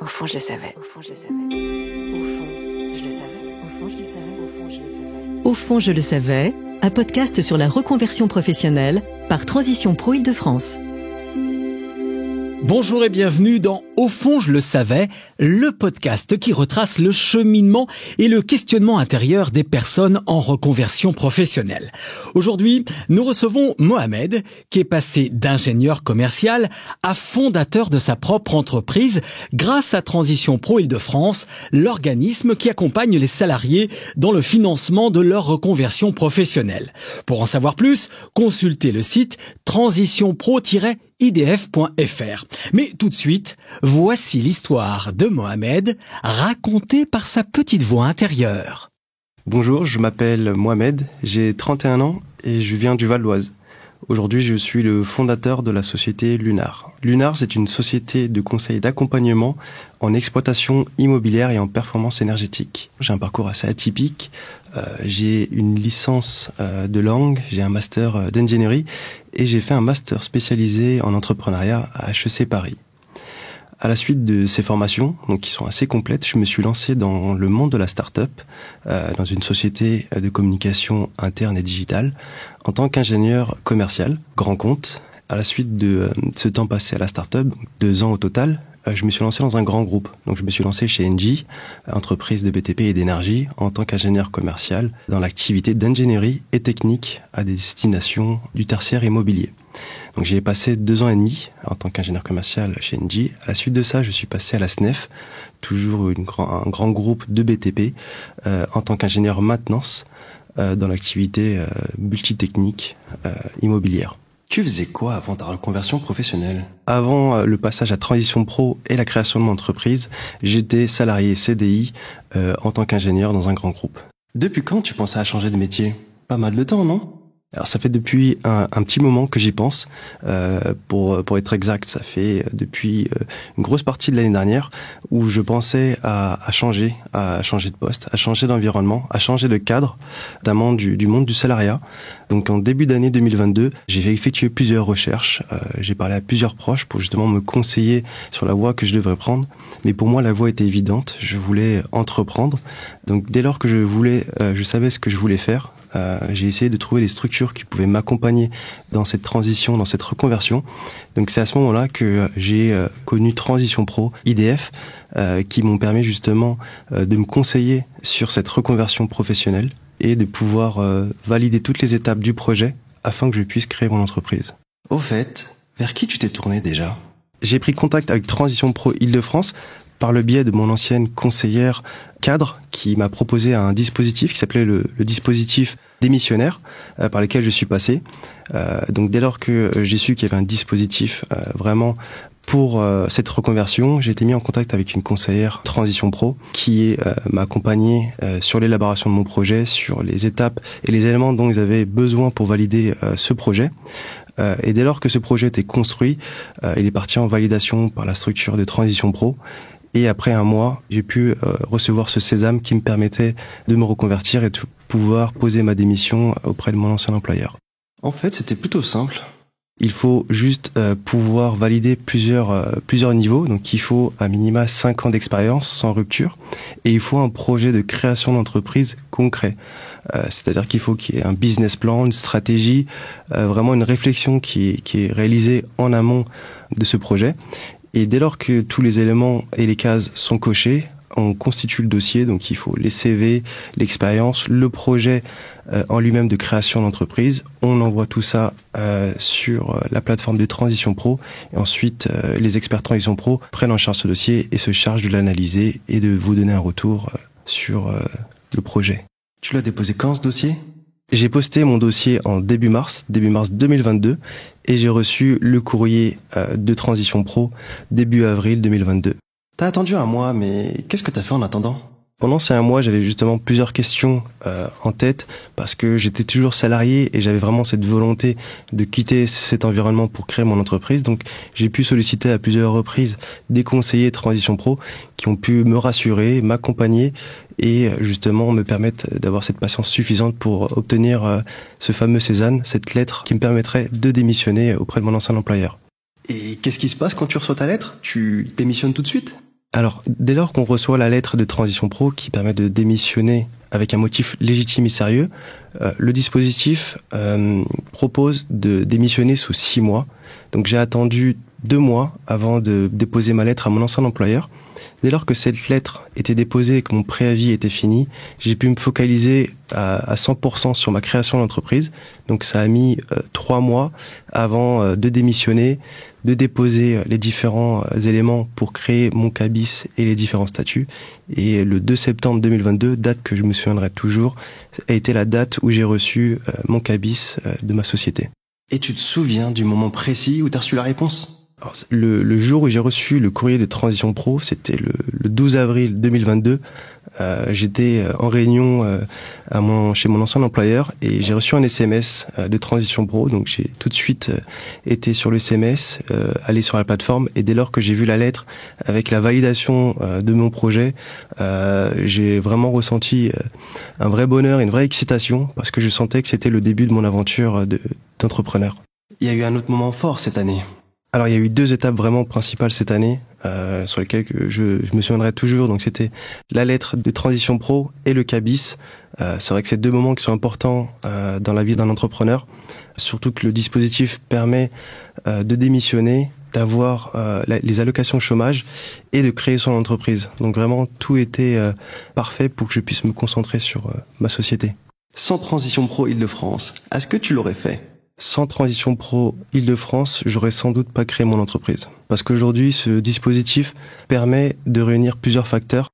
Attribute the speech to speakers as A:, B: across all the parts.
A: Au fond, je le savais. Au fond, je le savais. Au fond, je le savais. Au fond, je le savais. Au fond, je le savais.
B: Au fond, je le savais, un podcast sur la reconversion professionnelle par Transition Pro Île-de-France.
C: Bonjour et bienvenue dans Au fond, je le savais, le podcast qui retrace le cheminement et le questionnement intérieur des personnes en reconversion professionnelle. Aujourd'hui, nous recevons Mohamed, qui est passé d'ingénieur commercial à fondateur de sa propre entreprise grâce à Transition Pro Île-de-France, l'organisme qui accompagne les salariés dans le financement de leur reconversion professionnelle. Pour en savoir plus, consultez le site transitionpro-idf.fr. Mais tout de suite, voici l'histoire de Mohamed, racontée par sa petite voix intérieure.
D: Bonjour, je m'appelle Mohamed, j'ai 31 ans et je viens du Val d'Oise. Aujourd'hui, je suis le fondateur de la société Lunar. Lunar, c'est une société de conseil et d'accompagnement en exploitation immobilière et en performance énergétique. J'ai un parcours assez atypique. J'ai une licence de langue, j'ai un master d'ingénierie et j'ai fait un master spécialisé en entrepreneuriat à HEC Paris. À la suite de ces formations, donc qui sont assez complètes, je me suis lancé dans le monde de la start-up, dans une société de communication interne et digitale, en tant qu'ingénieur commercial, grand compte. À la suite de ce temps passé à la start-up, donc 2 ans au total, je me suis lancé dans un grand groupe. Donc je me suis lancé chez Engie, entreprise de BTP et d'énergie, en tant qu'ingénieur commercial, dans l'activité d'ingénierie et technique à destination du tertiaire immobilier. Donc j'ai passé 2 ans et demi en tant qu'ingénieur commercial chez Engie. À la suite de ça, je suis passé à la SNEF, toujours un grand groupe de BTP, en tant qu'ingénieur maintenance dans l'activité multitechnique immobilière.
E: Tu faisais quoi avant ta reconversion professionnelle ?
D: Avant le passage à Transition Pro et la création de mon entreprise, j'étais salarié CDI en tant qu'ingénieur dans un grand groupe.
E: Depuis quand tu pensais à changer de métier ? Pas mal de temps, non ?
D: Alors ça fait depuis un petit moment que j'y pense. Pour être exact, ça fait depuis une grosse partie de l'année dernière où je pensais à changer de poste, à changer d'environnement, à changer de cadre, notamment du monde du salariat. Donc en début d'année 2022, j'ai effectué plusieurs recherches. J'ai parlé à plusieurs proches pour justement me conseiller sur la voie que je devrais prendre. Mais pour moi, la voie était évidente. Je voulais entreprendre. Donc dès lors que je savais ce que je voulais faire. J'ai essayé de trouver des structures qui pouvaient m'accompagner dans cette transition, dans cette reconversion. Donc c'est à ce moment-là que j'ai connu Transition Pro, IDF, qui m'ont permis justement de me conseiller sur cette reconversion professionnelle et de pouvoir valider toutes les étapes du projet afin que je puisse créer mon entreprise.
E: Au fait, vers qui tu t'es tourné déjà ?
D: J'ai pris contact avec Transition Pro Île-de-France par le biais de mon ancienne conseillère cadre qui m'a proposé un dispositif qui s'appelait le dispositif démissionnaire par lequel je suis passé. Donc dès lors que j'ai su qu'il y avait un dispositif pour cette reconversion, j'ai été mis en contact avec une conseillère Transition Pro qui m'a accompagné sur l'élaboration de mon projet, sur les étapes et les éléments dont ils avaient besoin pour valider ce projet. Et dès lors que ce projet était construit, il est parti en validation par la structure de Transition Pro. Et après 1 mois, j'ai pu recevoir ce sésame qui me permettait de me reconvertir et de pouvoir poser ma démission auprès de mon ancien employeur.
E: En fait, c'était plutôt simple.
D: Il faut juste pouvoir valider plusieurs niveaux. Donc il faut à minima 5 ans d'expérience sans rupture. Et il faut un projet de création d'entreprise concret. C'est-à-dire qu'il faut qu'il y ait un business plan, une stratégie, vraiment une réflexion qui est réalisée en amont de ce projet. Et dès lors que tous les éléments et les cases sont cochés, on constitue le dossier. Donc il faut les CV, l'expérience, le projet en lui-même de création d'entreprise. On envoie tout ça sur la plateforme de Transition Pro. Et ensuite, les experts Transition Pro prennent en charge ce dossier et se chargent de l'analyser et de vous donner un retour sur le projet.
E: Tu l'as déposé quand ce dossier ?
D: J'ai posté mon dossier en début mars 2022 et j'ai reçu le courrier de Transition Pro début avril 2022.
E: T'as attendu 1 mois, mais qu'est-ce que t'as fait en attendant ?
D: Pendant ces 1 mois, j'avais justement plusieurs questions en tête parce que j'étais toujours salarié et j'avais vraiment cette volonté de quitter cet environnement pour créer mon entreprise. Donc j'ai pu solliciter à plusieurs reprises des conseillers Transition Pro qui ont pu me rassurer, m'accompagner et justement me permettre d'avoir cette patience suffisante pour obtenir ce fameux sésame, cette lettre qui me permettrait de démissionner auprès de mon ancien employeur.
E: Et qu'est-ce qui se passe quand tu reçois ta lettre ? Tu démissionnes tout de suite ?
D: Alors, dès lors qu'on reçoit la lettre de Transition Pro qui permet de démissionner avec un motif légitime et sérieux, le dispositif propose de démissionner sous 6 mois. Donc j'ai attendu 2 mois avant de déposer ma lettre à mon ancien employeur. Dès lors que cette lettre était déposée et que mon préavis était fini, j'ai pu me focaliser à 100% sur ma création d'entreprise. Donc ça a mis 3 mois avant de démissionner, de déposer les différents éléments pour créer mon cabis et les différents statuts. Et le 2 septembre 2022, date que je me souviendrai toujours, a été la date où j'ai reçu mon cabis de ma société.
E: Et tu te souviens du moment précis où tu as reçu la réponse ?
D: Alors, le jour où j'ai reçu le courrier de Transition Pro, c'était le 12 avril 2022. J'étais en réunion chez mon ancien employeur et j'ai reçu un SMS de Transition Pro. Donc j'ai tout de suite été sur le SMS, allé sur la plateforme, et dès lors que j'ai vu la lettre avec la validation de mon projet, j'ai vraiment ressenti un vrai bonheur et une vraie excitation parce que je sentais que c'était le début de mon aventure d'entrepreneur.
E: Il y a eu un autre moment fort cette année.
D: Alors il y a eu 2 étapes vraiment principales cette année sur lesquelles je me souviendrai toujours. Donc c'était la lettre de Transition Pro et le cabis. C'est vrai que c'est 2 moments qui sont importants dans la vie d'un entrepreneur. Surtout que le dispositif permet de démissionner, d'avoir les allocations chômage et de créer son entreprise. Donc vraiment tout était parfait pour que je puisse me concentrer sur ma société.
E: Sans Transition Pro Île-de-France, est-ce que tu l'aurais fait ?
D: Sans Transition Pro Île-de-France, j'aurais sans doute pas créé mon entreprise. Parce qu'aujourd'hui, ce dispositif permet de réunir plusieurs facteurs,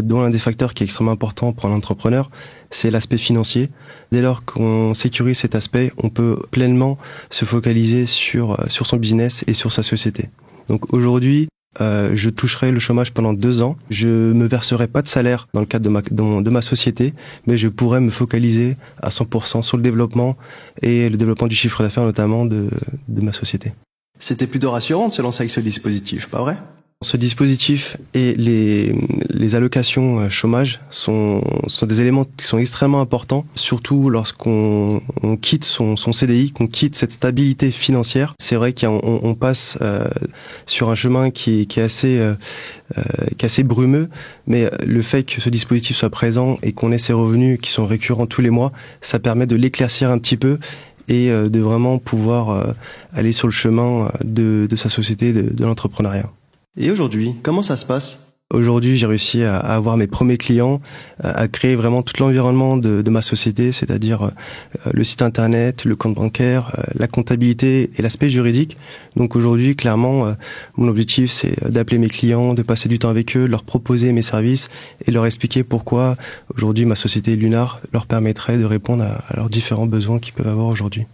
D: dont l'un des facteurs qui est extrêmement important pour un entrepreneur, c'est l'aspect financier. Dès lors qu'on sécurise cet aspect, on peut pleinement se focaliser sur son business et sur sa société. Donc aujourd'hui, je toucherai le chômage pendant 2 ans. Je me verserai pas de salaire dans le cadre de ma société, mais je pourrai me focaliser à 100% sur le développement et le développement du chiffre d'affaires notamment de ma société.
E: C'était plutôt rassurant de se lancer avec ce dispositif, pas vrai ?
D: Ce dispositif et les allocations chômage sont des éléments qui sont extrêmement importants, surtout lorsqu'on quitte son CDI, qu'on quitte cette stabilité financière. C'est vrai qu'on passe sur un chemin qui est assez brumeux, mais le fait que ce dispositif soit présent et qu'on ait ces revenus qui sont récurrents tous les mois, ça permet de l'éclaircir un petit peu et de vraiment pouvoir aller sur le chemin de sa société, de l'entrepreneuriat.
E: Et aujourd'hui, comment ça se passe ?
D: Aujourd'hui, j'ai réussi à avoir mes premiers clients, à créer vraiment tout l'environnement de ma société, c'est-à-dire le site internet, le compte bancaire, la comptabilité et l'aspect juridique. Donc aujourd'hui, clairement, mon objectif, c'est d'appeler mes clients, de passer du temps avec eux, leur proposer mes services et leur expliquer pourquoi aujourd'hui ma société Lunar leur permettrait de répondre à leurs différents besoins qu'ils peuvent avoir aujourd'hui.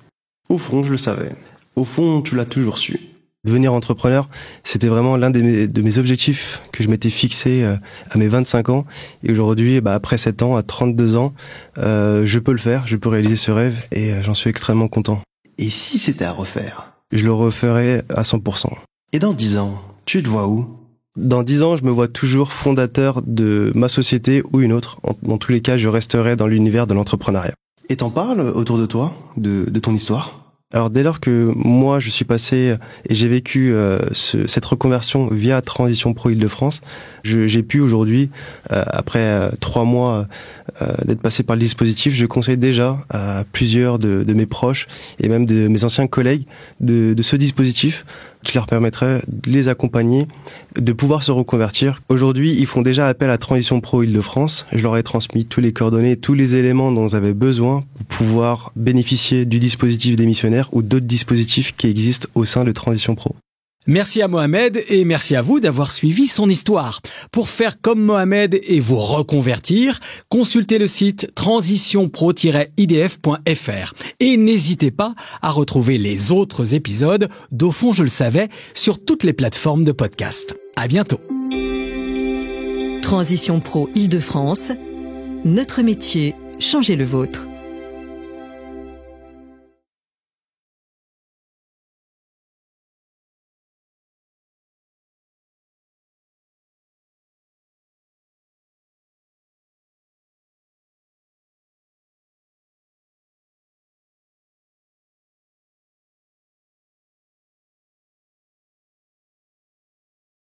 E: Au fond, je le savais. Au fond, tu l'as toujours su.
D: Devenir entrepreneur, c'était vraiment l'un de mes objectifs que je m'étais fixé à mes 25 ans. Et aujourd'hui, après 7 ans, à 32 ans, je peux le faire, je peux réaliser ce rêve et j'en suis extrêmement content.
E: Et si c'était à refaire ?
D: Je le referais à 100%.
E: Et dans 10 ans, tu te vois où ?
D: Dans 10 ans, je me vois toujours fondateur de ma société ou une autre. Dans tous les cas, je resterai dans l'univers de l'entrepreneuriat.
E: Et t'en parles autour de toi, de ton histoire ?
D: Alors dès lors que moi je suis passé et j'ai vécu cette reconversion via Transition Pro Île-de-France, j'ai pu aujourd'hui, après 3 mois d'être passé par le dispositif, je conseille déjà à plusieurs de mes proches et même de mes anciens collègues de ce dispositif qui leur permettrait de les accompagner, de pouvoir se reconvertir. Aujourd'hui, ils font déjà appel à Transition Pro Île-de-France. Je leur ai transmis tous les coordonnées, tous les éléments dont ils avaient besoin pour pouvoir bénéficier du dispositif démissionnaire ou d'autres dispositifs qui existent au sein de Transition Pro.
C: Merci à Mohamed et merci à vous d'avoir suivi son histoire. Pour faire comme Mohamed et vous reconvertir, consultez le site transitionpro-idf.fr et n'hésitez pas à retrouver les autres épisodes d'Au fond je le savais sur toutes les plateformes de podcast. À bientôt.
B: Transition Pro Île-de-France. Notre métier, changez le vôtre.